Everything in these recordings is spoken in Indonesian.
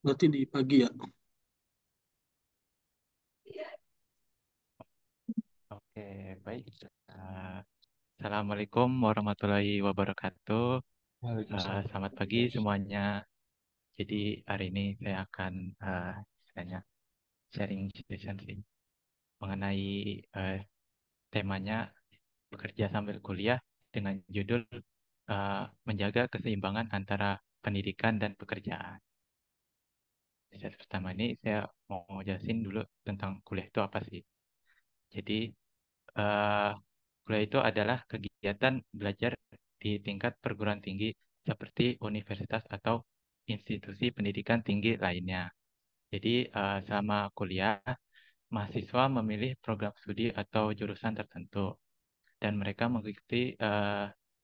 Berarti di pagi ya. Oke, baik. Eh, Assalamualaikum warahmatullahi wabarakatuh. Waalaikumsalam. Selamat pagi semuanya. Jadi hari ini saya akan istilahnya sharing session sih mengenai eh, temanya bekerja sambil kuliah dengan judul menjaga keseimbangan antara pendidikan dan pekerjaan. Sesi pertama ini saya mau jelasin dulu tentang kuliah itu apa sih. Jadi eh, kuliah itu adalah kegiatan belajar di tingkat perguruan tinggi seperti universitas atau institusi pendidikan tinggi lainnya. Jadi, selama kuliah, mahasiswa memilih program studi atau jurusan tertentu, dan mereka mengikuti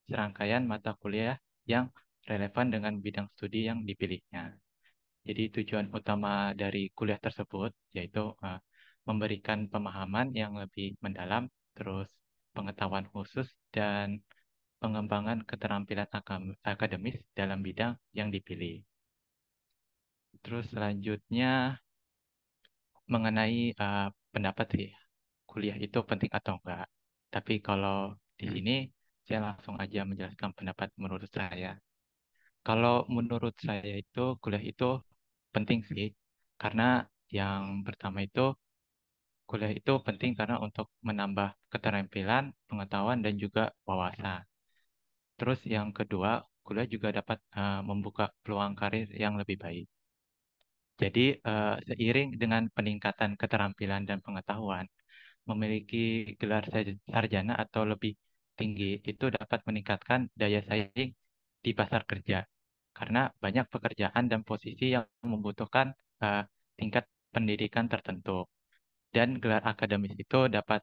serangkaian mata kuliah yang relevan dengan bidang studi yang dipilihnya. Jadi tujuan utama dari kuliah tersebut yaitu memberikan pemahaman yang lebih mendalam, terus pengetahuan khusus dan pengembangan keterampilan akademis dalam bidang yang dipilih. Terus selanjutnya mengenai pendapat sih, kuliah itu penting atau enggak. Tapi kalau di sini saya langsung aja menjelaskan pendapat menurut saya. Kalau menurut saya itu kuliah itu penting sih, karena yang pertama itu kuliah itu penting karena untuk menambah keterampilan, pengetahuan, dan juga wawasan. Terus yang kedua, kuliah juga dapat membuka peluang karir yang lebih baik. Jadi, seiring dengan peningkatan keterampilan dan pengetahuan, memiliki gelar sarjana atau lebih tinggi itu dapat meningkatkan daya saing di pasar kerja. Karena banyak pekerjaan dan posisi yang membutuhkan tingkat pendidikan tertentu. Dan gelar akademis itu dapat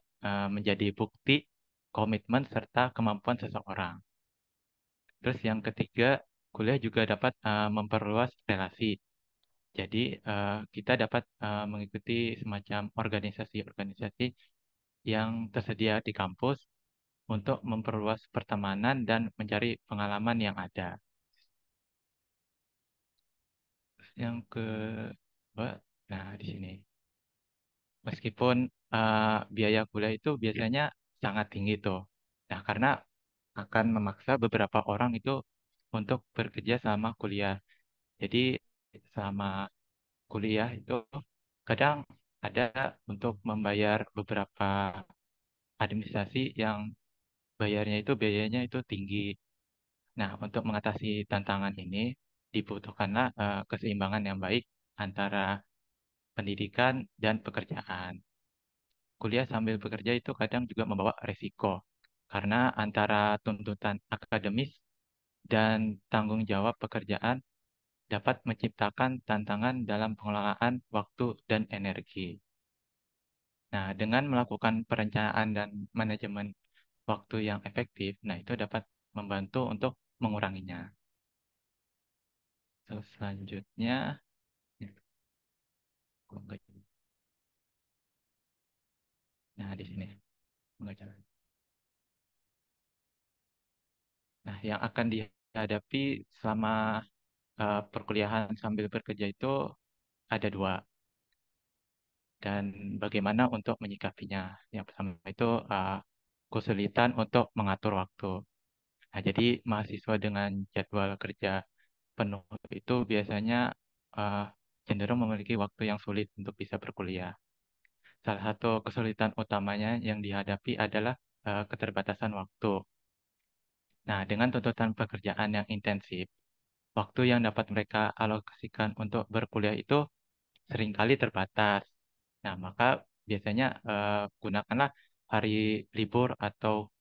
menjadi bukti komitmen serta kemampuan seseorang. Terus yang ketiga, kuliah juga dapat memperluas relasi. Jadi kita dapat mengikuti semacam organisasi-organisasi yang tersedia di kampus untuk memperluas pertemanan dan mencari pengalaman yang ada. Yang kedua, nah di sini, meskipun biaya kuliah itu biasanya sangat tinggi tuh. Nah, karena akan memaksa beberapa orang itu untuk bekerja selama kuliah. Jadi selama kuliah itu kadang ada untuk membayar beberapa administrasi yang bayarnya itu biayanya itu tinggi. Nah, untuk mengatasi tantangan ini dibutuhkanlah keseimbangan yang baik antara pendidikan dan pekerjaan. Kuliah sambil bekerja itu kadang juga membawa resiko karena antara tuntutan akademis dan tanggung jawab pekerjaan dapat menciptakan tantangan dalam pengelolaan waktu dan energi. Nah, dengan melakukan perencanaan dan manajemen waktu yang efektif, nah itu dapat membantu untuk menguranginya. Terus selanjutnya, nah di sini, nah yang akan dihadapi selama perkuliahan sambil bekerja itu ada dua, dan bagaimana untuk menyikapinya. Yang pertama itu kesulitan untuk mengatur waktu. Nah, jadi mahasiswa dengan jadwal kerja penuh itu biasanya uh, cenderung memiliki waktu yang sulit untuk bisa berkuliah. Salah satu kesulitan utamanya yang dihadapi adalah keterbatasan waktu. Nah, dengan tuntutan pekerjaan yang intensif, waktu yang dapat mereka alokasikan untuk berkuliah itu seringkali terbatas. Nah, maka biasanya gunakanlah hari libur atau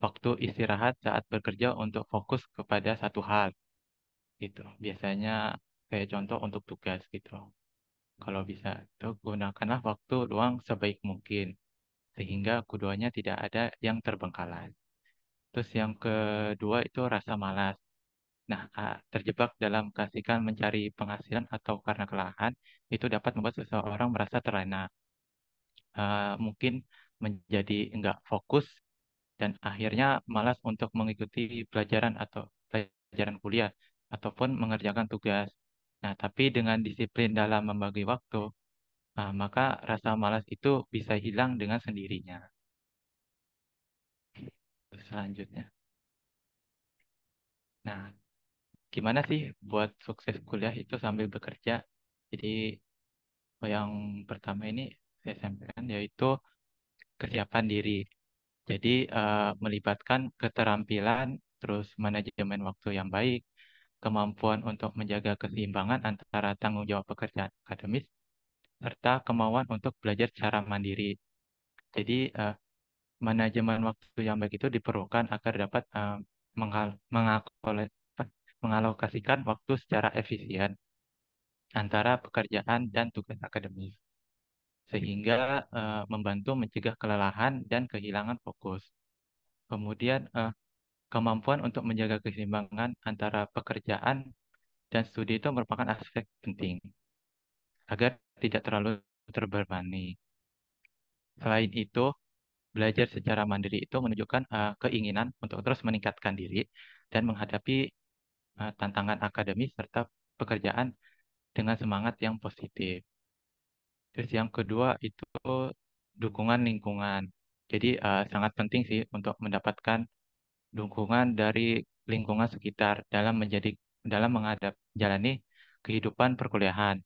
waktu istirahat saat bekerja untuk fokus kepada satu hal gitu. Biasanya kayak contoh untuk tugas gitu. Kalau bisa, itu gunakanlah waktu luang sebaik mungkin sehingga keduanya tidak ada yang terbengkalai. Terus yang kedua itu rasa malas. Nah, terjebak dalam keasikan mencari penghasilan atau karena kelelahan itu dapat membuat seseorang merasa terlena, mungkin menjadi enggak fokus dan akhirnya malas untuk mengikuti pelajaran atau pelajaran kuliah ataupun mengerjakan tugas. Nah, tapi dengan disiplin dalam membagi waktu, maka rasa malas itu bisa hilang dengan sendirinya. Selanjutnya. Nah, gimana sih buat sukses kuliah itu sambil bekerja? Jadi, yang pertama ini saya sampaikan yaitu kesiapan diri. Jadi, melibatkan keterampilan, terus manajemen waktu yang baik, kemampuan untuk menjaga keseimbangan antara tanggung jawab pekerjaan akademis, serta kemauan untuk belajar secara mandiri. Jadi, manajemen waktu yang baik itu diperlukan agar dapat mengalokasikan waktu secara efisien antara pekerjaan dan tugas akademis, sehingga membantu mencegah kelelahan dan kehilangan fokus. Kemudian, kemampuan untuk menjaga keseimbangan antara pekerjaan dan studi itu merupakan aspek penting agar tidak terlalu terbebani. Selain itu, belajar secara mandiri itu menunjukkan keinginan untuk terus meningkatkan diri dan menghadapi tantangan akademis serta pekerjaan dengan semangat yang positif. Terus yang kedua itu dukungan lingkungan. Jadi sangat penting sih untuk mendapatkan dukungan dari lingkungan sekitar dalam jalani kehidupan perkuliahan.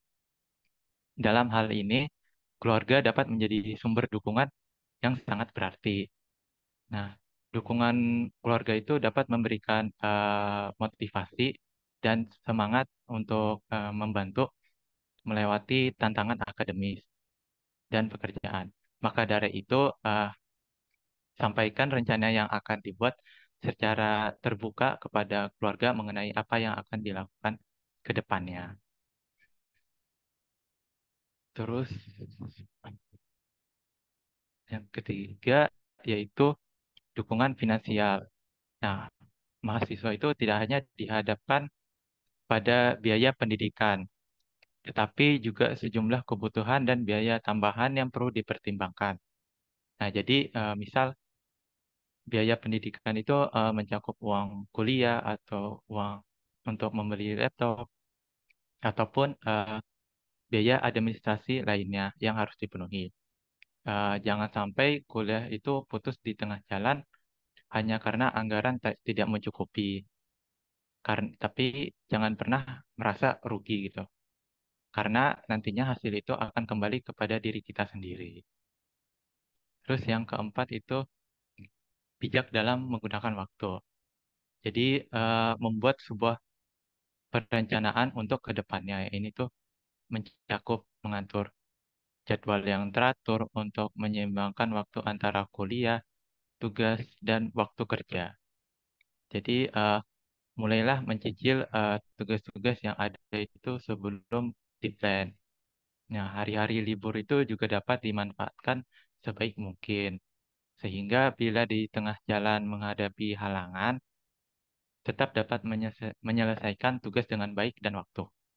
Dalam hal ini, keluarga dapat menjadi sumber dukungan yang sangat berarti. Nah, dukungan keluarga itu dapat memberikan motivasi dan semangat untuk membantu melewati tantangan akademis dan pekerjaan. Maka dari itu, sampaikan rencana yang akan dibuat secara terbuka kepada keluarga mengenai apa yang akan dilakukan ke depannya. Terus, yang ketiga yaitu dukungan finansial. Nah, mahasiswa itu tidak hanya dihadapkan pada biaya pendidikan, tetapi juga sejumlah kebutuhan dan biaya tambahan yang perlu dipertimbangkan. Nah, jadi misal biaya pendidikan itu mencakup uang kuliah atau uang untuk membeli laptop, ataupun biaya administrasi lainnya yang harus dipenuhi. Jangan sampai kuliah itu putus di tengah jalan hanya karena anggaran tidak mencukupi. Tapi jangan pernah merasa rugi gitu. Karena nantinya hasil itu akan kembali kepada diri kita sendiri. Terus yang keempat itu bijak dalam menggunakan waktu. Jadi membuat sebuah perencanaan untuk ke depannya. Ini tuh mencakup mengatur jadwal yang teratur untuk menyeimbangkan waktu antara kuliah, tugas, dan waktu kerja. Jadi mulailah mencicil tugas-tugas yang ada itu sebelum deadline. Nah, hari-hari libur itu juga dapat dimanfaatkan sebaik mungkin. Sehingga bila di tengah jalan menghadapi halangan, tetap dapat menyelesaikan tugas dengan baik dan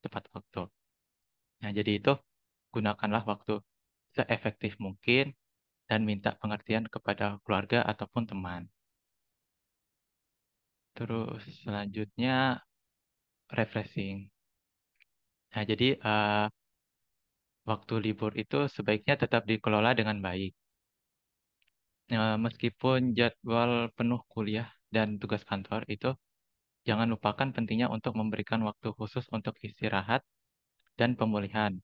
tepat waktu. Nah, jadi itu gunakanlah waktu seefektif mungkin dan minta pengertian kepada keluarga ataupun teman. Terus selanjutnya refreshing. Nah, jadi waktu libur itu sebaiknya tetap dikelola dengan baik. Meskipun jadwal penuh kuliah dan tugas kantor itu, jangan lupakan pentingnya untuk memberikan waktu khusus untuk istirahat dan pemulihan,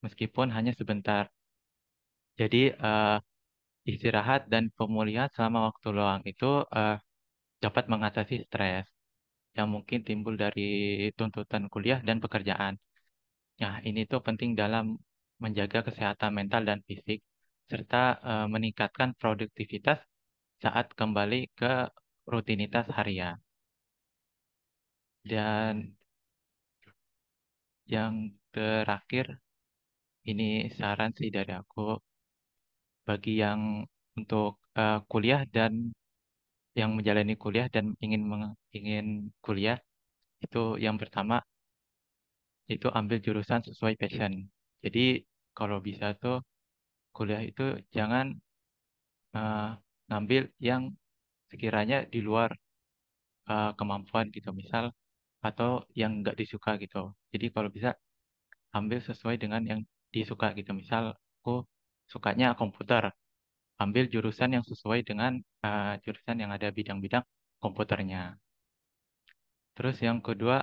meskipun hanya sebentar. Jadi, istirahat dan pemulihan selama waktu luang itu eh, dapat mengatasi stres yang mungkin timbul dari tuntutan kuliah dan pekerjaan. Nah, ini tuh penting dalam menjaga kesehatan mental dan fisik, serta meningkatkan produktivitas saat kembali ke rutinitas harian. Dan yang terakhir, ini saran sih dari aku bagi yang untuk kuliah dan yang menjalani kuliah dan ingin kuliah itu yang pertama itu ambil jurusan sesuai passion. Jadi kalau bisa tuh kuliah itu jangan eh, ngambil yang sekiranya di luar kemampuan gitu. Misal atau yang nggak disuka gitu. Jadi kalau bisa ambil sesuai dengan yang disuka gitu. Misal aku sukanya komputer, ambil jurusan yang sesuai dengan jurusan yang ada bidang-bidang komputernya. Terus yang kedua,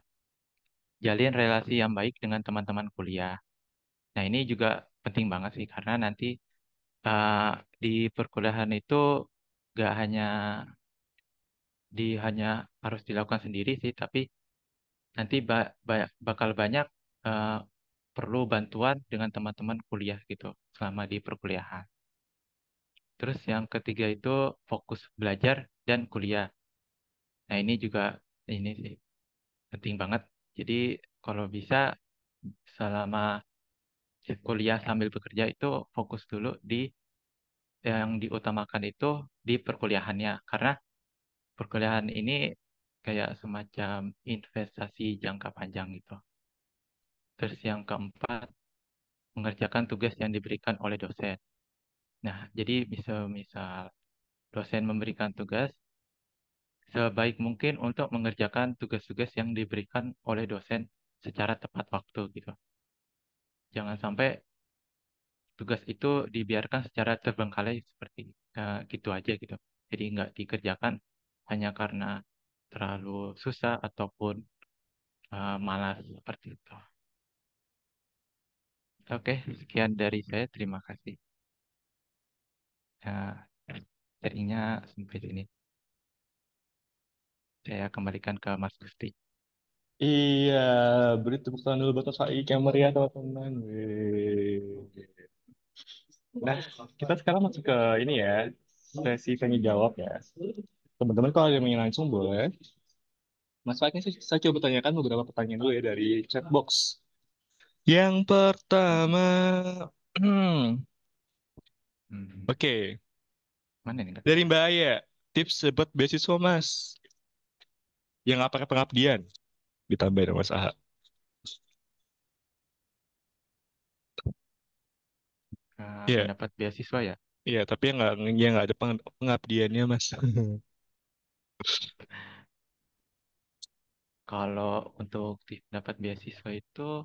jalin relasi yang baik dengan teman-teman kuliah. Nah, ini juga penting banget sih karena nanti eh, di perkuliahan itu gak hanya hanya harus dilakukan sendiri sih, tapi nanti bakal banyak eh, perlu bantuan dengan teman-teman kuliah gitu selama di perkuliahan. Terus yang ketiga itu fokus belajar dan kuliah. Nah, ini juga ini sih penting banget. Jadi kalau bisa selama kuliah sambil bekerja itu fokus dulu di yang diutamakan itu di perkuliahannya karena perkuliahan ini kayak semacam investasi jangka panjang gitu. Terus yang keempat, mengerjakan tugas yang diberikan oleh dosen. Nah, jadi misal dosen memberikan tugas, sebaik mungkin untuk mengerjakan tugas-tugas yang diberikan oleh dosen secara tepat waktu gitu. Jangan sampai tugas itu dibiarkan secara terbengkalai seperti gitu aja gitu. Jadi nggak dikerjakan hanya karena terlalu susah ataupun malas seperti itu. Oke, sekian dari saya. Terima kasih. Ya, sharingnya sampai sini. Saya kembalikan ke Mas Gusti. Iya, beri tepuk tangan dulu buat Kak Ika yang meriah teman-teman. Wih. Nah, kita sekarang masuk ke ini ya, sesi tanya jawab ya. Teman-teman kalau ada yang ingin langsung boleh. Mas Fakih, saya coba tanyakan beberapa pertanyaan dulu ya dari chat box. Yang pertama, Hmm, oke, mana nih, Kak? dari Mbak Aya, tips buat beasiswa Mas, yang apa pengabdian, ditambahin sama Mas Aha. Iya, Mendapat beasiswa ya. iya, tapi yang nggak ada pengabdiannya Mas. Kalau untuk dapat beasiswa itu,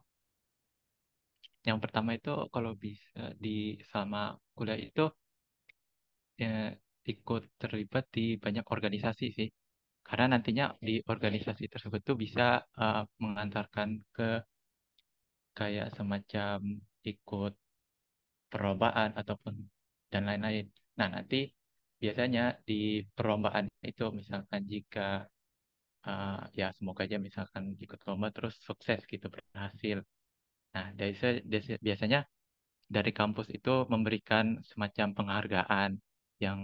yang pertama itu kalau bisa di sama kuliah itu ya, ikut terlibat di banyak organisasi sih. Karena nantinya di organisasi tersebut tuh bisa mengantarkan ke kayak semacam ikut perlombaan ataupun dan lain-lain. Nah, nanti biasanya di perlombaan itu misalkan jika ya semoga aja misalkan ikut lomba terus sukses gitu berhasil. Nah, biasanya dari kampus itu memberikan semacam penghargaan yang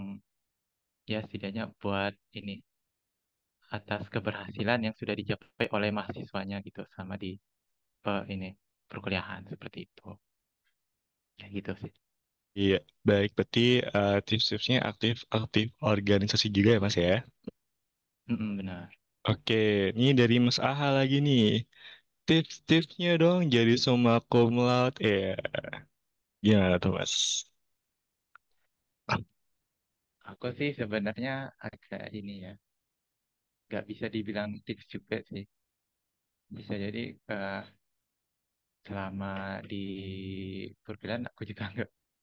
ya setidaknya buat ini atas keberhasilan yang sudah dicapai oleh mahasiswanya gitu sama di ini perkuliahan seperti itu. Ya gitu sih. Iya, baik. Berarti tips-tipsnya aktif organisasi juga ya Mas ya. Mm-mm, benar. Oke, ini dari Mas Aha lagi nih. Tips-tipsnya dong jadi summa cum laude. Ya, gimana tuh Mas? Aku sih sebenarnya agak ini ya, nggak bisa dibilang tips juga sih. Bisa jadi selama di perkuliahan aku juga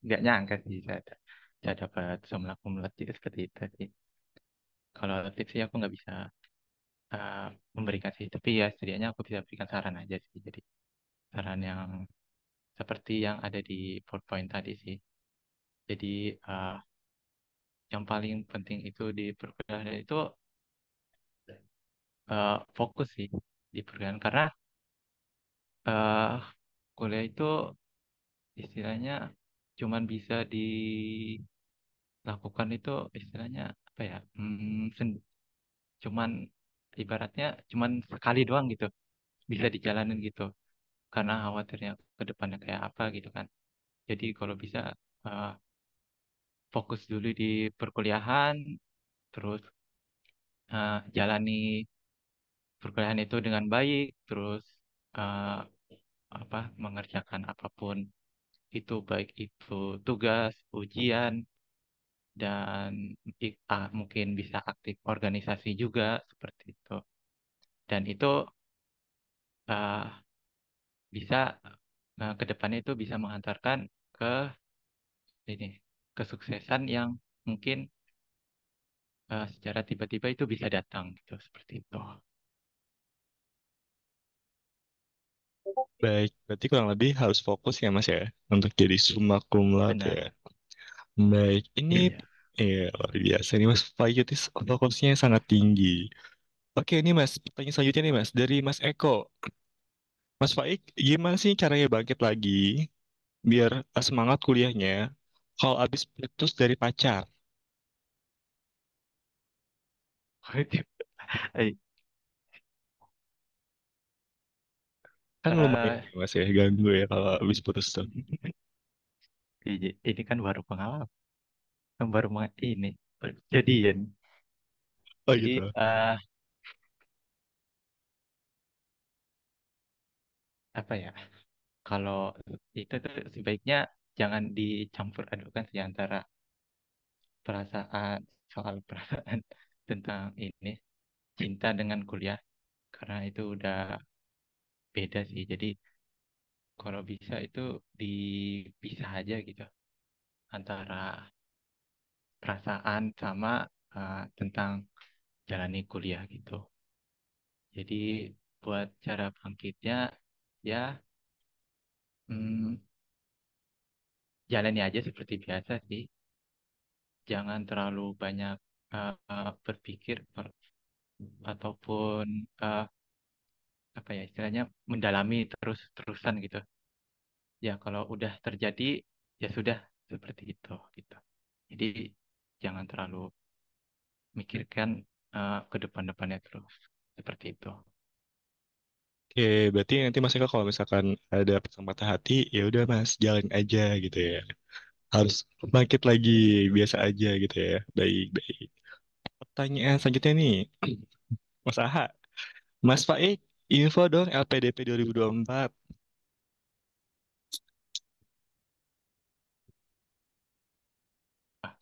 nggak nyangka sih saya dapat summa cum laude itu seperti itu sih. Kalau tips sih aku nggak bisa eh, memberikan sih, tapi ya setidaknya aku bisa berikan saran aja sih. Jadi saran yang seperti yang ada di PowerPoint tadi sih. Jadi eh, yang paling penting itu di perkuliahan itu fokus sih di perkuliahan karena eh kuliah itu istilahnya cuman bisa dilakukan itu istilahnya apa ya? Cuman ibaratnya cuman sekali doang gitu bisa dijalanin gitu karena khawatirnya ke depannya kayak apa gitu kan. Jadi kalau bisa eh, fokus dulu di perkuliahan, terus jalani perkuliahan itu dengan baik, terus eh, apa mengerjakan apapun itu baik itu tugas, ujian, dan mungkin bisa aktif organisasi juga seperti itu. Dan itu eh, bisa ke depannya itu bisa menghantarkan ke ini kesuksesan yang mungkin secara tiba-tiba itu bisa datang gitu seperti itu. Baik, berarti kurang lebih harus fokus ya Mas ya untuk jadi summa cum laude ya. Benar. Baik, ini Iya. luar biasa nih Mas Fayutis fokusnya sangat tinggi. Oke, ini Mas, pertanyaan selanjutnya nih Mas dari Mas Eko. Mas Faik, gimana sih caranya bangkit lagi biar semangat kuliahnya kalau habis putus dari pacar? Eh, Kan lumayan eh, ya Mas ya, ganggu ya kalau habis putus tuh. ini kan baru pengalaman, kan baru ini jadian. Oh Jadi gitu. apa ya? Kalau itu tuh sebaiknya jangan dicampur adukan sih antara perasaan soal perasaan tentang ini cinta dengan kuliah karena itu udah beda sih. Jadi kalau bisa itu dipisah aja gitu antara perasaan sama tentang jalani kuliah gitu. Jadi buat cara bangkitnya ya hmm, jalani aja seperti biasa sih. Jangan terlalu banyak berpikir ataupun eh, apa ya istilahnya mendalami terus-terusan gitu. Ya kalau udah terjadi ya sudah seperti itu gitu. Jadi jangan terlalu mikirkan ke depan-depannya terus seperti itu. Oke, berarti nanti Mas Eko kalau misalkan ada pasang patah hati, ya udah Mas, jalan aja gitu ya. Harus bangkit lagi, biasa aja gitu ya. Baik, baik. Pertanyaan selanjutnya nih, Mas Aha. Mas Faik, info dong LPDP 2024.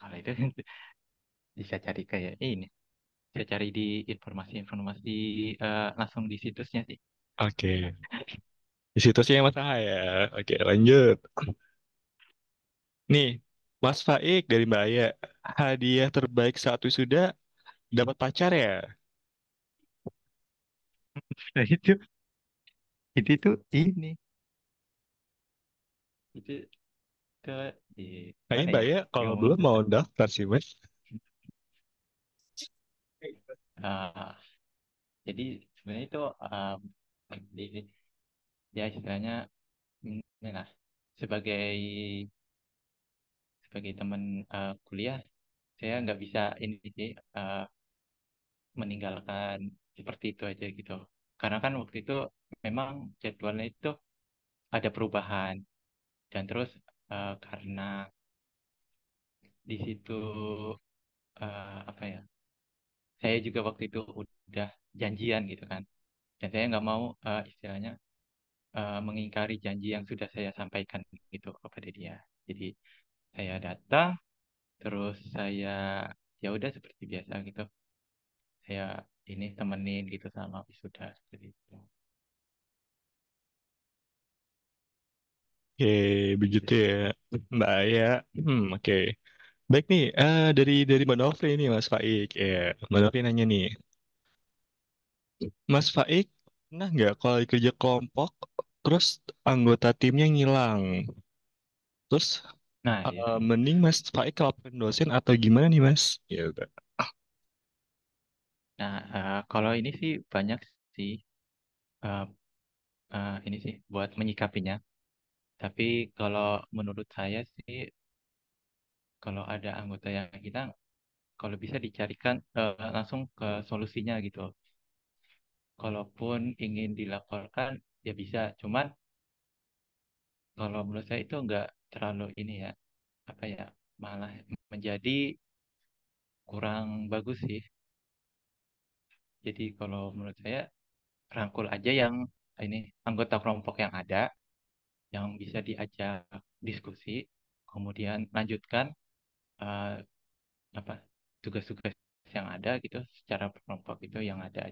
Kalau itu bisa cari kayak ini, bisa cari di informasi-informasi langsung di situsnya sih. Oke, di situ sih Mas Aha ya. Oke, lanjut. Nih, Mas Faik dari Mbak Aya. Hadiah terbaik saat wisuda dapat pacar ya? Nah itu tuh ini itu ke di Kayaknya mana Mbak ya? Aya kalau Yang belum mau susah. daftar sih Mas. Ah, jadi sebenarnya itu di- ya istilahnya ini lah sebagai sebagai teman kuliah saya nggak bisa ini sih meninggalkan seperti itu aja gitu. Karena kan waktu itu memang jadwalnya itu ada perubahan dan terus karena di situ apa ya? Saya juga waktu itu udah janjian gitu kan. Dan saya nggak mau istilahnya mengingkari janji yang sudah saya sampaikan gitu kepada dia. Jadi saya datang, terus saya ya udah seperti biasa gitu. Saya ini temenin gitu sama wisuda seperti itu. Oke, Gitu begitu sih. ya, Mbak Aya. Oke. Baik nih, dari Mbak Nofri ini Mas Faik. Ya, Mbak Nofri nanya nih, Mas Faik pernah nggak kalau lagi kerja kelompok, terus anggota timnya ngilang? Terus Nah, ya. mending Mas Faik laporin dosen atau gimana nih Mas? Ya udah. Nah, kalau ini sih banyak sih eh, ini sih buat menyikapinya. Tapi kalau menurut saya sih kalau ada anggota yang hilang, kalau bisa dicarikan langsung ke solusinya gitu. Kalaupun ingin dilaporkan ya bisa, cuman kalau menurut saya itu nggak terlalu ini ya, apa ya, malah menjadi kurang bagus sih. Jadi kalau menurut saya rangkul aja yang ini anggota kelompok yang ada, yang bisa diajak diskusi, kemudian lanjutkan eh, apa tugas-tugas yang ada gitu secara kelompok itu yang ada.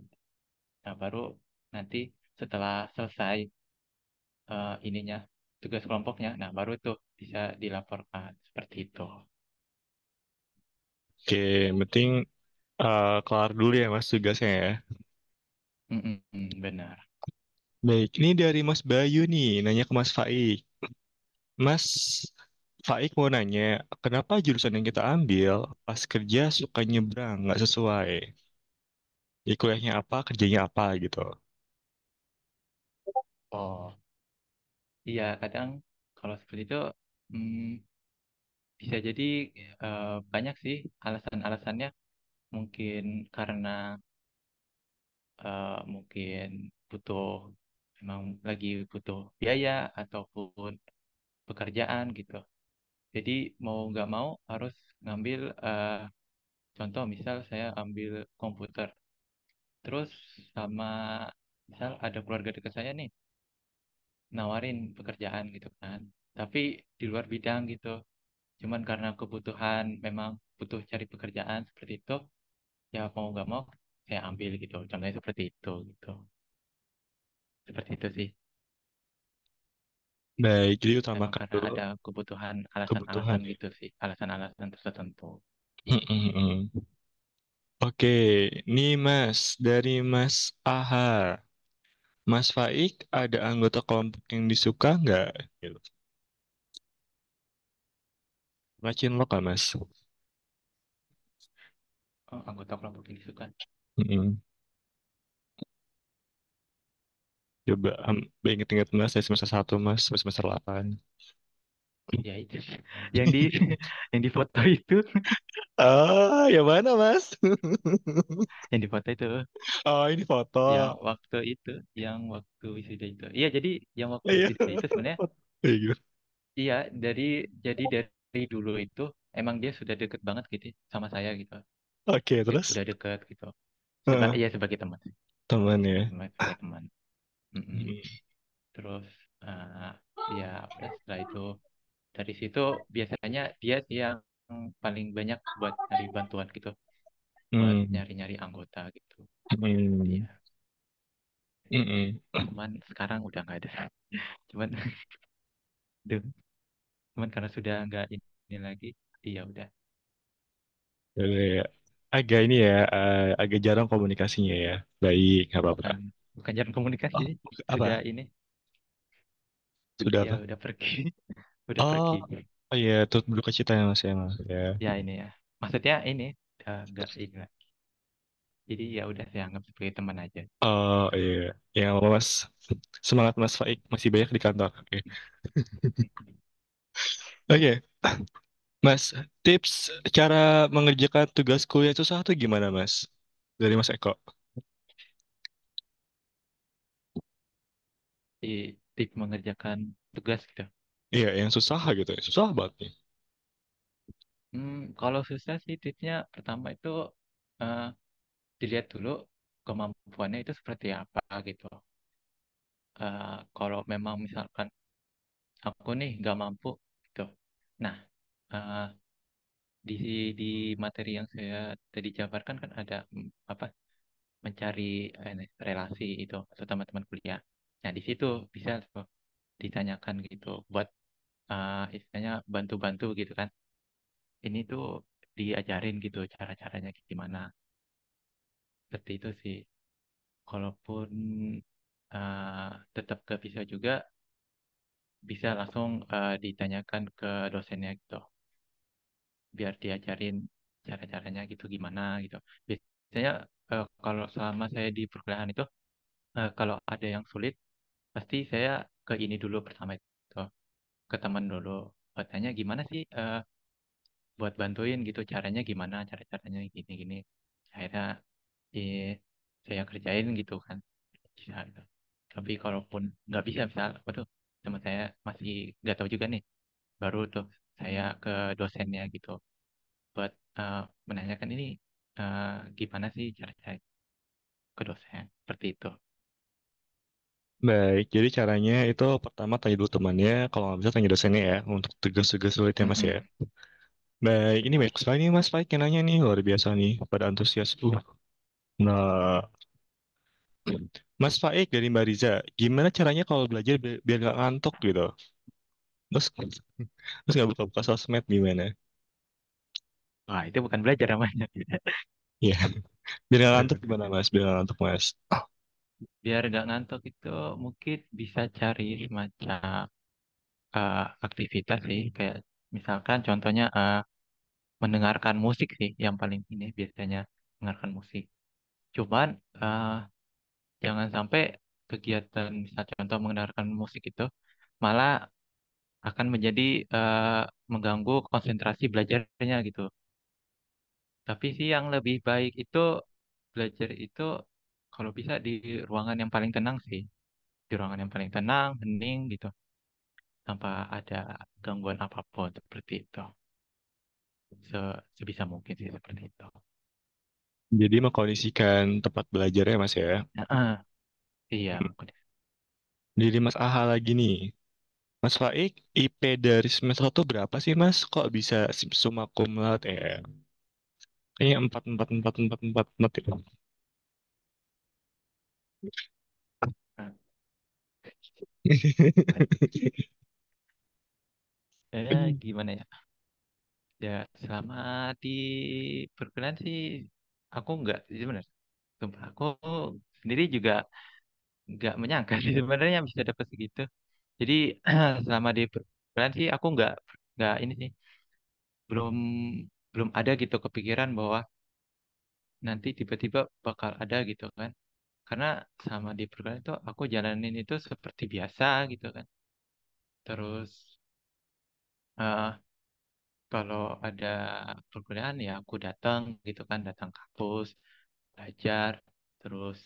Nah baru nanti setelah selesai ininya tugas kelompoknya, nah baru tuh bisa dilaporkan seperti itu. Oke, yang penting kelar dulu ya Mas tugasnya ya. Benar. Baik, ini dari Mas Bayu nih, nanya ke Mas Faik. Mas Faik mau nanya, kenapa jurusan yang kita ambil pas kerja suka nyebrang, nggak sesuai? Ya kuliahnya apa, kerjanya apa gitu. Oh iya, kadang kalau seperti itu hmm, bisa jadi banyak sih alasan-alasannya. Mungkin karena mungkin butuh memang lagi butuh biaya ataupun pekerjaan gitu. Jadi mau nggak mau harus ngambil contoh misal saya ambil komputer. Terus sama misal ada keluarga dekat saya nih nawarin pekerjaan gitu kan. Tapi di luar bidang gitu. Cuman karena kebutuhan memang butuh cari pekerjaan seperti itu, ya mau nggak mau saya ambil gitu. Contohnya seperti itu gitu. Seperti itu sih. Baik, jadi Memang utamakan karena dulu ada kebutuhan alasan-alasan kebutuhan. gitu sih. Alasan-alasan tertentu. Mm-mm-mm. Oke, nih Mas, dari Mas Aha. Mas Faik ada anggota kelompok yang disuka nggak? Gitu. Racin lo kan Mas? Oh, anggota kelompok yang disuka. Mm-mm. Coba inget-inget Mas dari semester 1 Mas, sampai semester 8. Ya itu. Yang di yang di foto itu, Ah, yang mana Mas? yang di foto itu, Oh, ini foto. yang waktu itu, yang waktu wisuda itu. Iya, jadi yang waktu Iya. wisuda itu sebenarnya Iya, gitu. iya dari dulu itu emang dia sudah deket banget gitu sama saya gitu. Oke, Ya, terus? udah deket gitu. Heeh, Iya sebagai teman, teman ya. sebagai teman. Mm-mm. Hmm. Terus eh, ya udah setelah itu dari situ biasanya dia sih yang paling banyak buat nyari bantuan gitu, buat Hmm. nyari-nyari anggota gitu. Hmm. Dia. Hmm. Cuman sekarang udah nggak ada. Cuman, duh, cuman karena sudah nggak ini lagi, iya udah Jadi, agak ini ya, agak jarang komunikasinya ya. Baik, nggak apa-apa. bukan bukan jarang komunikasi, Oh, sudah apa? ini, Sudah ya apa? udah pergi, udah Oh, pergi. oh iya, turut berduka cita ya Mas ya, Mas ya. Ya ini ya, maksudnya ini udah nggak ini lah. Jadi ya udah saya anggap sebagai teman aja. Oh iya, ya nggak apa-apa, Mas. Semangat Mas Faik, masih banyak di kantor. Oke, Oke, Mas, tips cara mengerjakan tugas kuliah itu susah tuh gimana Mas? Dari Mas Eko. Di tip mengerjakan tugas gitu. Iya, yang susah gitu ya. Susah banget nih. Kalau susah sih tipsnya pertama itu eh, dilihat dulu kemampuannya itu seperti apa gitu. Kalau memang misalkan aku nih nggak mampu gitu. Nah, eh, di di materi yang saya tadi jabarkan kan ada apa mencari relasi itu atau teman-teman kuliah. Nah, di situ bisa tuh ditanyakan gitu buat istilahnya bantu-bantu gitu kan. Ini tuh diajarin gitu cara-caranya gimana. Seperti itu sih. Kalaupun tetap gak bisa juga, bisa langsung ditanyakan ke dosennya gitu. Biar diajarin cara-caranya gitu gimana gitu. Biasanya kalau selama saya di perkuliahan itu, kalau ada yang sulit, pasti saya ke ini dulu pertama itu, ke teman dulu. Tanya gimana sih buat bantuin gitu, caranya gimana, cara-caranya gini-gini. Akhirnya eh, saya kerjain gitu kan. Bisa, gitu. Tapi kalaupun nggak bisa, misal, waduh, teman saya masih nggak tahu juga nih, baru tuh saya ke dosennya gitu buat menanyakan ini eh, gimana sih cara saya ke dosen seperti itu. Baik, jadi caranya itu pertama tanya dulu temannya, kalau nggak bisa tanya dosennya ya, untuk tugas-tugas sulitnya Mas ya. Mm-mm. Baik, ini baik sekali nih Mas Faik yang nanya nih, luar biasa nih, pada antusias. Nah, Mas Faik dari Mbak Riza, gimana caranya kalau belajar biar nggak ngantuk gitu? Terus terus nggak buka-buka sosmed gimana? Wah, itu bukan belajar namanya. Iya, biar nggak ngantuk gimana Mas? Biar nggak ngantuk Mas. Biar nggak ngantuk itu mungkin bisa cari semacam aktivitas sih, kayak misalkan contohnya mendengarkan musik sih yang paling ini biasanya mendengarkan musik. Cuman eh, jangan sampai kegiatan misal contoh mendengarkan musik itu malah akan menjadi mengganggu konsentrasi belajarnya gitu. Tapi sih yang lebih baik itu belajar itu kalau bisa di ruangan yang paling tenang sih, di ruangan yang paling tenang, hening gitu, tanpa ada gangguan apapun seperti itu. Sebisa mungkin sih seperti itu. Jadi mengkondisikan tempat belajarnya Mas ya. Heeh, iya mungkin. Jadi Mas Aha lagi nih. Mas Faik, IP dari semester satu berapa sih Mas? Kok bisa summa cum laude ya? Kayaknya empat empat empat empat empat empat itu. Nah, gimana ya? Ya selama di perkuliahan sih aku nggak sebenarnya. Sumpah, aku sendiri juga nggak menyangka sih sebenarnya bisa dapat segitu. Jadi selama di perkuliahan sih aku nggak ini sih belum belum ada gitu kepikiran bahwa nanti tiba-tiba bakal ada gitu kan. Karena sama di perkuliahan itu aku jalanin itu seperti biasa gitu kan. Terus eh, kalau ada perkuliahan ya aku datang gitu kan, datang kampus, belajar, terus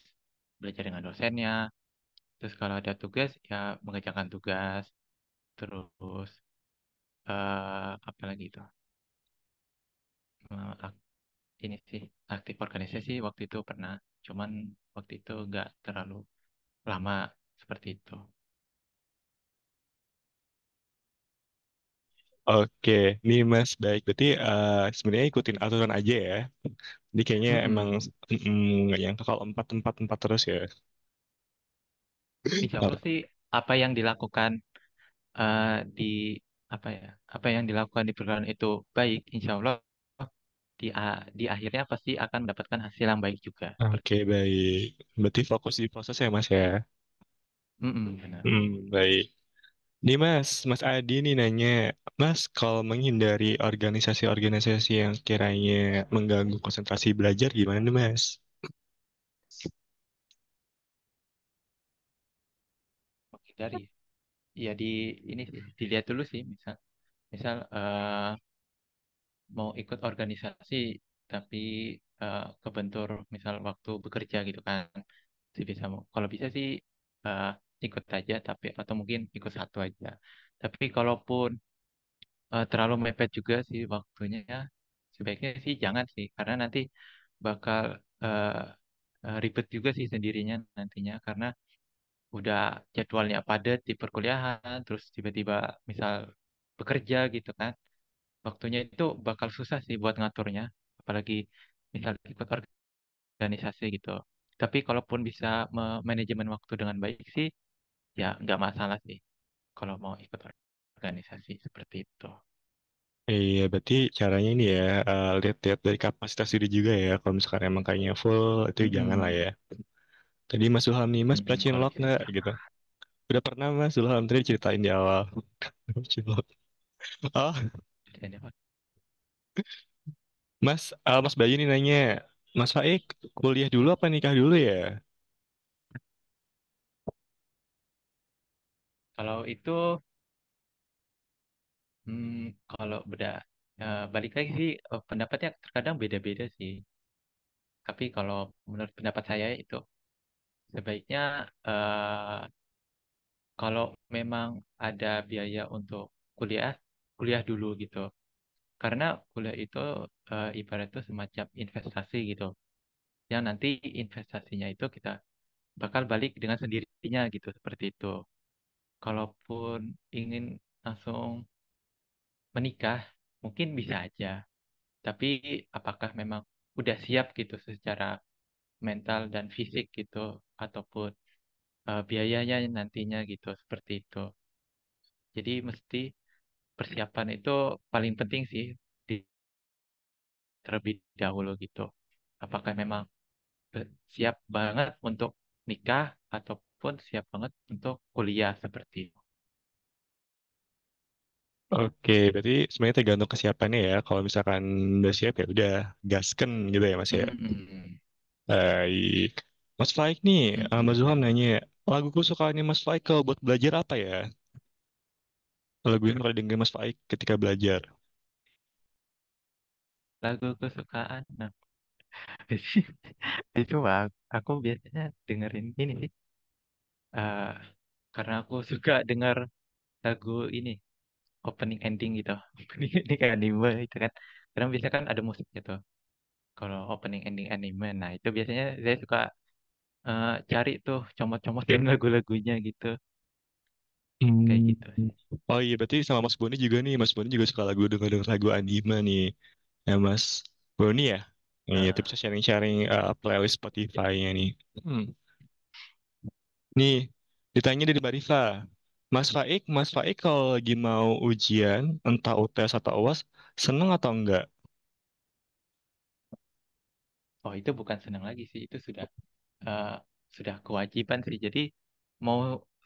belajar dengan dosennya. Terus kalau ada tugas ya mengerjakan tugas. Terus apa lagi itu? Eh, ak- ini sih aktif organisasi waktu itu pernah. Cuman waktu itu nggak terlalu lama seperti itu. Oke, nih Mas, baik. Berarti sebenarnya ikutin aturan aja ya. Jadi kayaknya emang Mm-mm. nggak yang kalau empat empat empat terus ya. Insya Allah Nggak- sih apa yang dilakukan eh, di apa ya apa yang dilakukan di perguruan itu baik, insya Allah di akhirnya pasti akan mendapatkan hasil yang baik juga seperti Oke, itu. baik. Berarti fokus di proses ya Mas ya. Mm-mm, benar. Baik. Nih Mas, Mas Adi nih nanya, Mas kalau menghindari organisasi-organisasi yang kiranya mengganggu konsentrasi belajar gimana nih Mas? Menghindari ya di ini sih dilihat dulu sih, misal misal mau ikut organisasi tapi kebentur misal waktu bekerja gitu kan, sih bisa kalau bisa sih eh, ikut aja, tapi atau mungkin ikut satu aja. Tapi kalaupun terlalu mepet juga sih waktunya, sebaiknya sih jangan sih, karena nanti bakal eh, ribet juga sih sendirinya nantinya, karena udah jadwalnya padat di perkuliahan, terus tiba-tiba misal bekerja gitu kan, waktunya itu bakal susah sih buat ngaturnya, apalagi misal ikut organisasi gitu. Tapi kalaupun bisa manajemen waktu dengan baik sih, ya nggak masalah sih kalau mau ikut organisasi seperti itu. Iya, berarti caranya ini ya, lihat-lihat dari kapasitas diri juga ya. Kalau misalkan emang kayaknya full, itu jangan lah Mm-mm. ya. Tadi Mas Ilham nih, Mas pernah Kalau cinlok bisa nggak sih gitu? jangan. Udah pernah Mas Ilham tadi ceritain di awal. Cinlok. Oh, Jadi apa? Mas Bayu nih nanya, Mas Faik kuliah dulu apa nikah dulu ya? Kalau itu kalau beda balik lagi sih, pendapatnya terkadang beda-beda sih. Tapi kalau menurut pendapat saya itu sebaiknya kalau memang ada biaya untuk kuliah, kuliah dulu gitu. Karena kuliah itu ibarat itu semacam investasi gitu. Yang nanti investasinya itu kita bakal balik dengan sendirinya gitu, seperti itu. Kalaupun ingin langsung menikah, mungkin bisa aja. Tapi apakah memang udah siap gitu secara mental dan fisik gitu, ataupun biayanya nantinya gitu, seperti itu. Jadi mesti persiapan itu paling penting sih di terlebih dahulu gitu. Apakah memang siap banget untuk nikah ataupun siap banget untuk kuliah seperti itu. Oke, berarti sebenarnya tergantung kesiapannya ya. Kalau misalkan udah siap ya udah gasken gitu ya Mas ya. Mm-mm. Baik. Mas Faik nih, Mas Mm-mm. Zuham nanya, lagu kesukaannya Mas Faik kalau buat belajar apa ya? Lagu yang kalau dengerin Mas Faik ketika belajar. Lagu kesukaan. Nah, itu aku biasanya dengerin ini sih. Eh, karena aku suka dengar lagu ini opening ending gitu. Opening ending anime itu kan. Karena biasanya kan ada musiknya tuh. Kalau opening ending anime, nah itu biasanya saya suka cari tuh comot-comotin lagu-lagunya gitu. Kayak Hmm. gitu sih. Oh iya, berarti sama Mas Boni juga nih. Mas Boni juga suka denger lagu anime nih. Ya Mas Boni ya? Iya, itu Eh, bisa sharing-sharing playlist Spotify-nya nih. Hmm. Nih, ditanya dari Mbak Rifa. Mas Faik kalau lagi mau ujian, entah UTS atau UAS, seneng atau enggak? oh itu bukan senang lagi sih, itu eh, sudah kewajiban sih. Jadi mau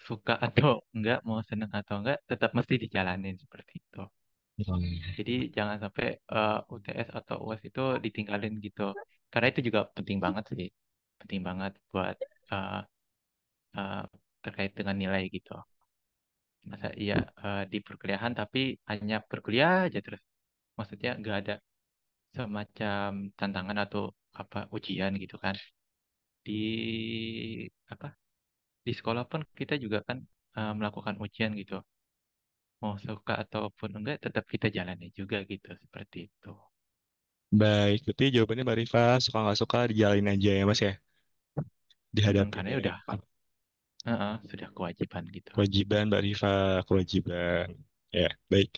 suka atau enggak, mau senang atau enggak, tetap mesti dijalanin seperti itu. Hmm. Jadi jangan sampai UTS atau UAS itu ditinggalin gitu. Karena itu juga penting banget sih. Penting banget buat eh, eh, terkait dengan nilai gitu. Masa iya di perkuliahan tapi hanya berkuliah aja terus. Maksudnya nggak ada semacam tantangan atau apa ujian gitu kan. Di apa di sekolah pun kita juga kan melakukan ujian gitu. Mau suka ataupun enggak tetap kita jalani juga gitu seperti itu. Baik, berarti jawabannya Mbak Rifa, suka nggak suka dijalanin aja ya Mas ya, dihadapin Karena ya ya. udah sudah kewajiban gitu. Kewajiban Mbak Rifa, kewajiban. Ya, baik.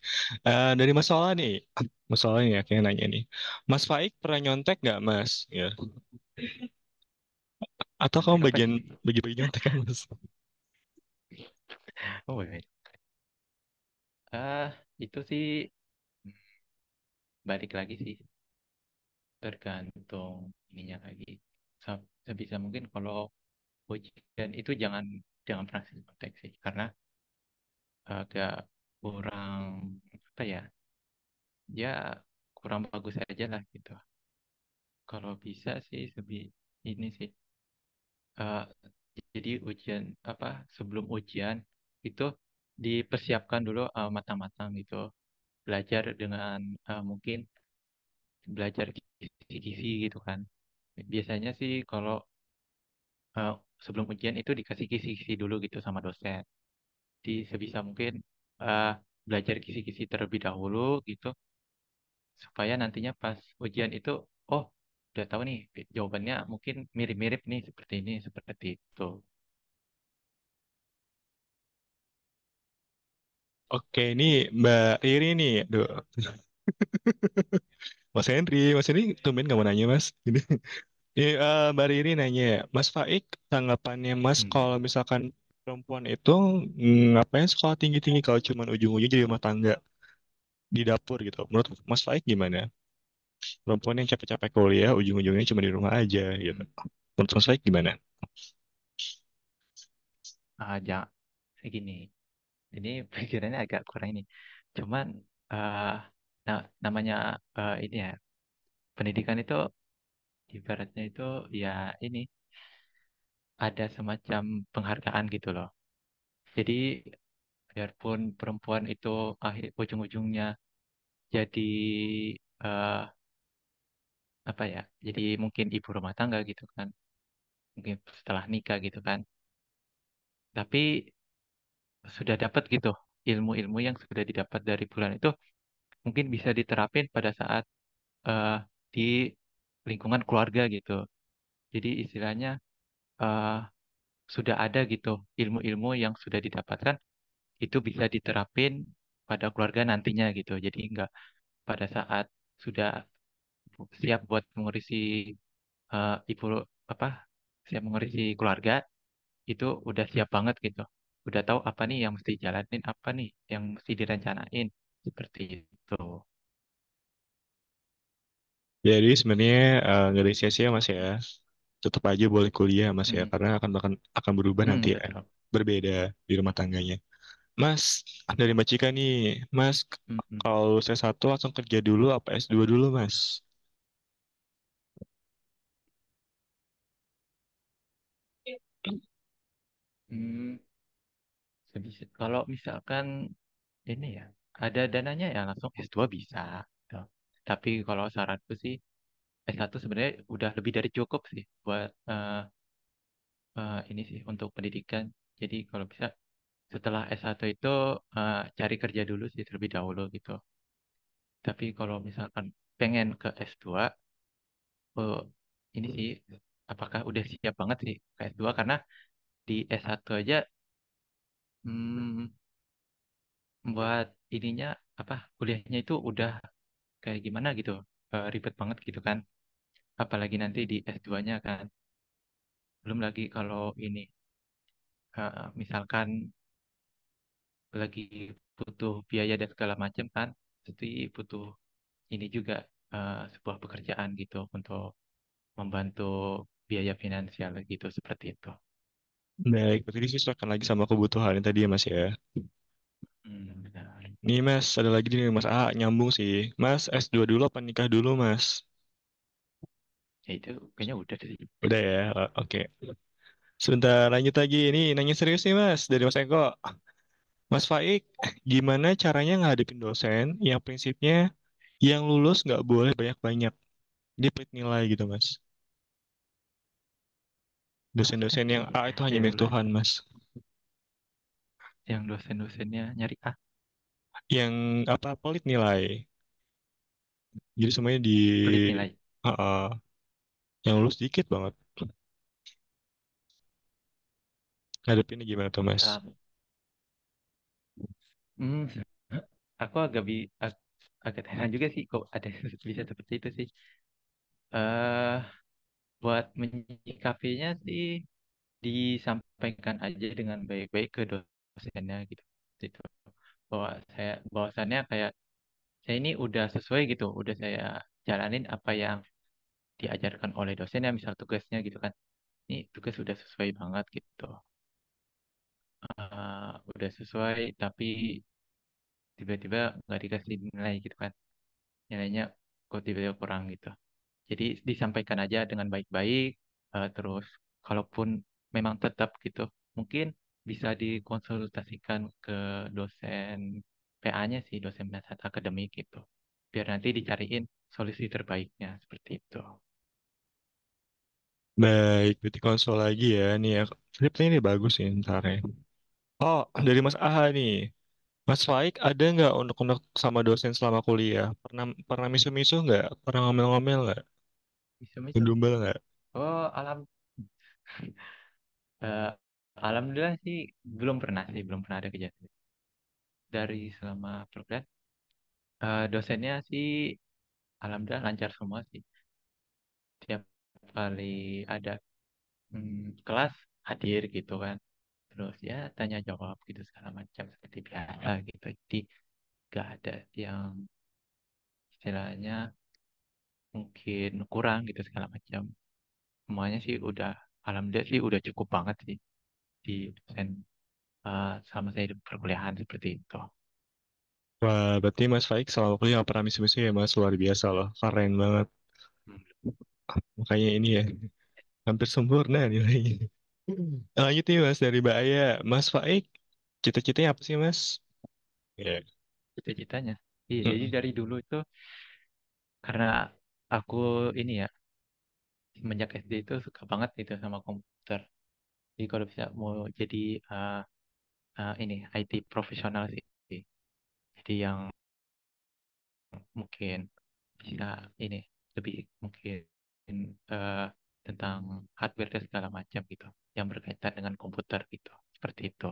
Dari masalah nih, masalahnya ya, kayak nanya nih. Mas Faik pernah nyontek nggak Mas? Ya. Atau kamu Nyontek apa bagian nih? bagi-bagi nyontek kan Mas? Oh, wait. Ah, itu sih balik lagi sih, tergantung ininya lagi. Sebisa mungkin kalau ujian itu jangan jangan pernah nyontek sih, karena agak kurang apa ya, ya kurang bagus aja lah gitu. Kalau bisa sih ini sih eh, jadi ujian apa sebelum ujian itu dipersiapkan dulu matang-matang gitu, belajar dengan mungkin belajar kisi-kisi gitu kan. Biasanya sih kalau eh, sebelum ujian itu dikasih kisi-kisi dulu gitu sama dosen. Jadi sebisa mungkin eh, belajar kisi-kisi terlebih dahulu gitu supaya nantinya pas ujian itu oh udah tahu nih jawabannya mungkin mirip-mirip nih seperti ini seperti itu. Oke, ini Mbak Riri nih. Aduh, Mas Henry tumben nggak mau nanya Mas. Ini, Mbak Riri nanya, Mas Faik, tanggapannya Mas Mm-mm. kalau misalkan perempuan itu ngapain sekolah tinggi-tinggi kalau cuma ujung-ujungnya jadi rumah tangga di dapur gitu. Menurut Mas Faik gimana? Perempuan yang capek-capek kuliah, ujung-ujungnya cuma di rumah aja gitu. Mm-mm. Menurut Mas Faik gimana? Jangan gini. Ini pikirannya agak kurang ini. Cuman eh namanya ini ya pendidikan itu ibaratnya itu ya ini ada semacam penghargaan gitu loh. Jadi biarpun perempuan itu ujung-ujungnya jadi eh, apa ya? Jadi mungkin ibu rumah tangga gitu kan. Mungkin setelah nikah gitu kan. Tapi sudah dapat gitu ilmu-ilmu yang sudah didapat dari bulan itu mungkin bisa diterapin pada saat eh, di lingkungan keluarga gitu. Jadi istilahnya eh, sudah ada gitu ilmu-ilmu yang sudah didapatkan itu bisa diterapin pada keluarga nantinya gitu. Jadi enggak pada saat sudah siap buat mengurusi ibu apa siap mengurusi keluarga itu udah siap banget gitu. Udah tahu apa nih yang mesti jalanin, apa nih yang mesti direncanain seperti itu. Jadi sebenarnya nggak ada sia-sia Mas ya. Tetap aja boleh kuliah Mas ya, Hmm, karena akan berubah nanti ya. betul. Berbeda di rumah tangganya. Mas, dari Mbak Cika nih, Mas Hmm, hmm. kalau saya satu langsung kerja dulu apa S2 dulu Mas? Hmm, kalau misalkan ini ya ada dananya ya langsung S2 bisa. Gitu. Tapi kalau saranku sih S1 sebenarnya udah lebih dari cukup sih buat ini sih untuk pendidikan. Jadi kalau bisa setelah S1 itu cari kerja dulu sih terlebih dahulu gitu. Tapi kalau misalkan pengen ke S2, eh, ini sih apakah udah siap banget sih ke S2 karena di S1 aja hmm, buat ininya apa kuliahnya itu udah kayak gimana gitu. Ribet banget gitu kan. Apalagi nanti di S2-nya kan. Belum lagi kalau ini misalkan lagi butuh biaya dan segala macam kan, pasti butuh ini juga sebuah pekerjaan gitu untuk membantu biaya finansial gitu seperti itu. Baik, berarti disesuaikan lagi sama kebutuhan yang tadi ya Mas ya. Benar. Nih Mas, ada lagi nih Mas A, nyambung sih. Mas, S2 dulu apa nikah dulu Mas? Ya itu kayaknya udah sih. Udah ya, oke. Sebentar, lanjut lagi. Ini nanya serius nih Mas, dari Mas Eko. Mas Faik, gimana caranya ngadepin dosen yang prinsipnya yang lulus nggak boleh banyak-banyak? Dia pelit nilai gitu Mas. Dosen-dosen yang A itu hanya milik Elah, Tuhan Mas. yang dosen-dosennya nyari A, Yang apa, pelit nilai. Jadi semuanya di... pelit nilai. yang lulus dikit banget. Ngadepinnya gimana tuh Mas? Um, hmm, aku agak heran juga sih kok ada yang bisa seperti itu sih. eh Buat menyikapinya sih disampaikan aja dengan baik-baik ke dosennya gitu. Gitu. Bahwasannya kayak saya ini udah sesuai gitu, udah saya jalanin apa yang diajarkan oleh dosen ya, misal tugasnya gitu kan. Ini tugas udah sesuai banget gitu. Udah sesuai tapi tiba-tiba nggak dikasih nilai gitu kan. Nilainya kok tiba-tiba kurang gitu. Jadi disampaikan aja dengan baik-baik, terus kalaupun memang tetap gitu, mungkin bisa dikonsultasikan ke dosen PA-nya sih, dosen penasihat akademik gitu. Biar nanti dicariin solusi terbaiknya seperti itu. Baik, berarti konsol lagi ya. Nih ya, skripnya ini bagus sih ntar ya. Oh, dari Mas Aha nih. Mas Faik ada nggak untuk sama dosen selama kuliah? Pernah pernah misu-misu nggak? Pernah ngomel-ngomel nggak? Bisa-bisa. Gedumbel nggak? Oh, eh, alhamdulillah sih belum pernah ada kejadian dari selama program. Dosennya sih alhamdulillah lancar semua sih. Tiap kali ada kelas hadir gitu kan, terus ya tanya jawab gitu segala macam seperti biasa gitu. Jadi gak ada yang istilahnya mungkin kurang gitu segala macam, semuanya sih udah alhamdulillah sih udah cukup banget sih di dosen selama saya di perkuliahan seperti itu. Wah, berarti Mas Faik selama kuliah nggak pernah misu-misu ya Mas. Luar biasa loh. Keren banget. Hmm. Makanya ini ya, hampir sempurna nilainya. Lanjut nih Mas dari Mbak Aya. Mas Faik, cita-citanya apa sih Mas? Ya. Cita-citanya iya jadi Mm-mm. dari dulu itu karena aku ini ya semenjak SD itu suka banget gitu sama komputer. Jadi kalau bisa mau jadi uh, ini IT profesional sih. Jadi yang mungkin bisa ini lebih mungkin eh, tentang hardware dan segala macam gitu yang berkaitan dengan komputer gitu. Seperti itu.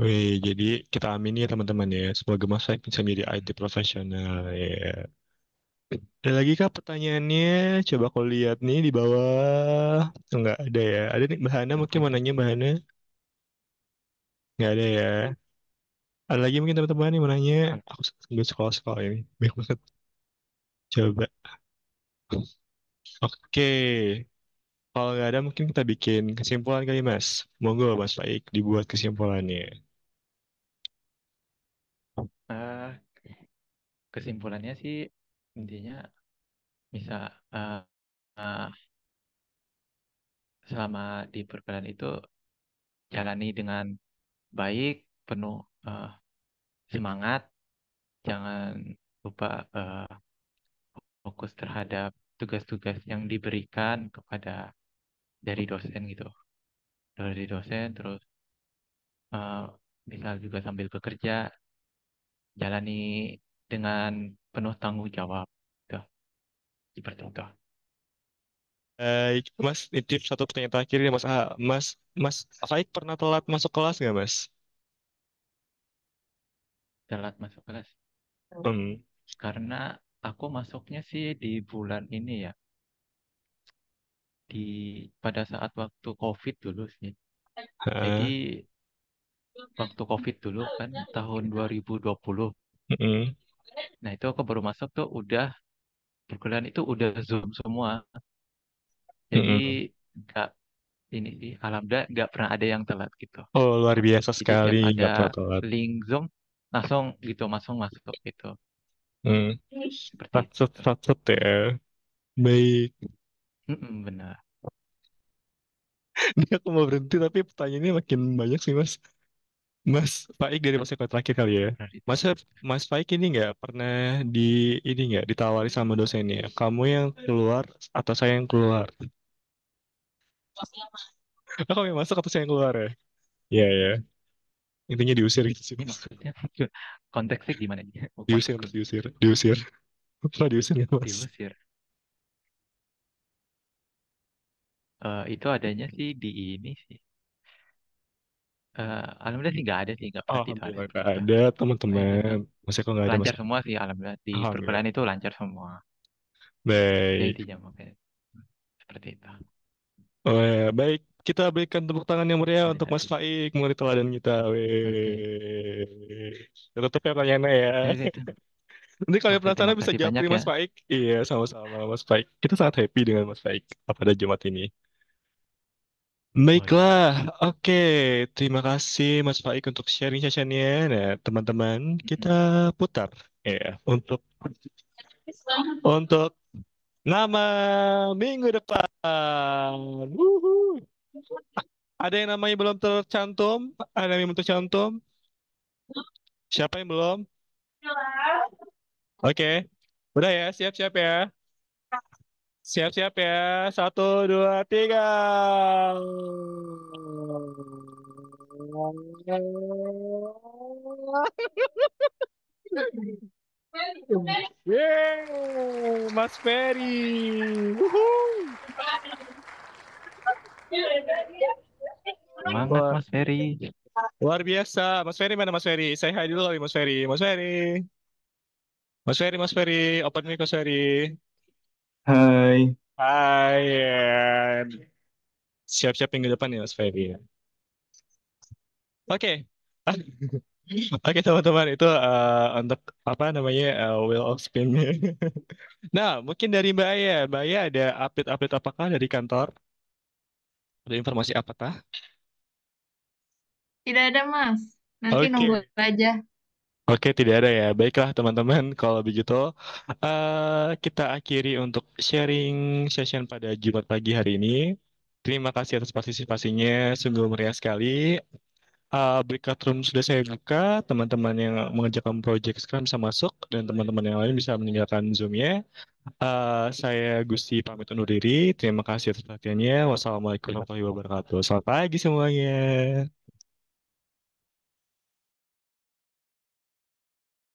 Wih, jadi kita amini ya teman-teman ya. Semoga Mas Faik bisa menjadi IT profesional ya. Ada lagi kah pertanyaannya? Coba aku lihat nih di bawah. Enggak ada ya. Ada nih Mbak Hana, mungkin Apa mau tuh? nanya Mbak Hana? Nggak ada ya. Ada lagi mungkin teman-teman yang mau nanya. Aku sambil sekolah-sekolah ini. Banyak banget. Coba. Oke. Kalau nggak ada mungkin kita bikin kesimpulan kali Mas. Monggo Mas Baik dibuat kesimpulannya. Eh, Kesimpulannya sih intinya bisa eh, eh, selama di perkuliahan itu jalani dengan baik, penuh eh, semangat, jangan lupa fokus terhadap tugas-tugas yang diberikan kepada dari dosen gitu. Dari dosen terus eh, misal juga sambil bekerja, jalani dengan penuh tanggung jawab. Tuh, seperti itu. Baik, Mas, nitip satu pertanyaan terakhir ya Mas. Mas Baik pernah telat masuk kelas nggak Mas? Telat masuk kelas. Hmm. Karena aku masuknya sih di bulan ini ya, di pada saat waktu COVID dulu sih. Jadi Heeh. waktu COVID dulu kan tahun 2020. Mm-mm. Nah itu aku baru masuk tuh udah perkuliahan itu udah Zoom semua. Jadi Mm-mm. nggak ini sih, alhamdulillah nggak pernah ada yang telat gitu. Oh, luar biasa Jadi sekali, tiap ada nggak pernah telat. link Zoom langsung gitu masuk masuk gitu. Hmm. Seperti Satset, itu. satset ya. Baik. Benar. Ini aku mau berhenti, tapi pertanyaannya makin banyak sih, Mas. Mas Faik dari masa terakhir kali ya. Benar itu. Masa Mas Faik ini nggak pernah di ini nggak ditawari sama dosennya. Kamu yang keluar atau saya yang keluar? Kamu yang masuk atau saya yang keluar ya? Iya ya. Intinya diusir gitu sih, Ini Mas. maksudnya konteksnya gimana nih? Bukan Diusir, Mas, diusir, diusir. Apa diusir ya, Mas? diusir. Itu adanya sih di ini sih. Alhamdulillah sih nggak ada sih, nggak pernah Alhamdulillah ditawarin nggak gitu. ada Pokoknya teman-teman. Masa kok nggak ada Mas? lancar semua sih, alhamdulillah di Alhamdulillah. perkuliahan itu lancar semua. Ya Baik. intinya makanya seperti itu. Oh, ya. Baik, kita berikan tepuk tangan yang meriah untuk Beda Mas sih. Faik, murid teladan kita. Oke. Weh. Tutup ya pertanyaannya ya. Oke, itu. Nanti kalau yang Oke, penasaran terima bisa kasih jawab banyak dari ya. Mas Faik. Iya, sama-sama Mas Faik. Kita sangat happy dengan Mas Faik pada Jumat ini. Oh iya. Baiklah, oke. Terima kasih Mas Faik untuk sharing sessionnya. Nah, teman-teman, kita Mm-mm. putar ya untuk nama minggu depan. Wuhu. Ada yang namanya belum tercantum? Ada yang belum tercantum? Siapa yang belum? Oke. Udah ya, siap-siap ya. Siap-siap ya. Satu, dua, tiga. Yeay, Mas Ferry. Wuhu. Semangat Wah, Mas Ferry. luar biasa. Mas Ferry mana Mas Ferry? Saya hai dulu kali Mas Ferry. Mas Ferry. Mas Ferry, Mas Ferry. Open mic Mas Ferry. Hai, Hai. Siap-siap minggu depan ya Mas Ferry. Oke. Oke teman-teman itu untuk apa namanya wheel of spin-nya. Nah mungkin dari Mbak Aya ada update-update apakah dari kantor? Ada informasi apakah? Tidak ada, Mas. Nanti nunggu Oke, aja. oke tidak ada ya. Baiklah teman-teman kalau begitu kita akhiri untuk sharing session pada Jumat pagi hari ini. Terima kasih atas partisipasinya, sungguh meriah sekali. Breakout room sudah saya buka, teman-teman yang mengerjakan project sekarang bisa masuk dan teman-teman yang lain bisa meninggalkan Zoom-nya. Saya Gusti pamit undur diri. Terima kasih atas perhatiannya. Wassalamualaikum warahmatullahi wabarakatuh. Selamat pagi semuanya.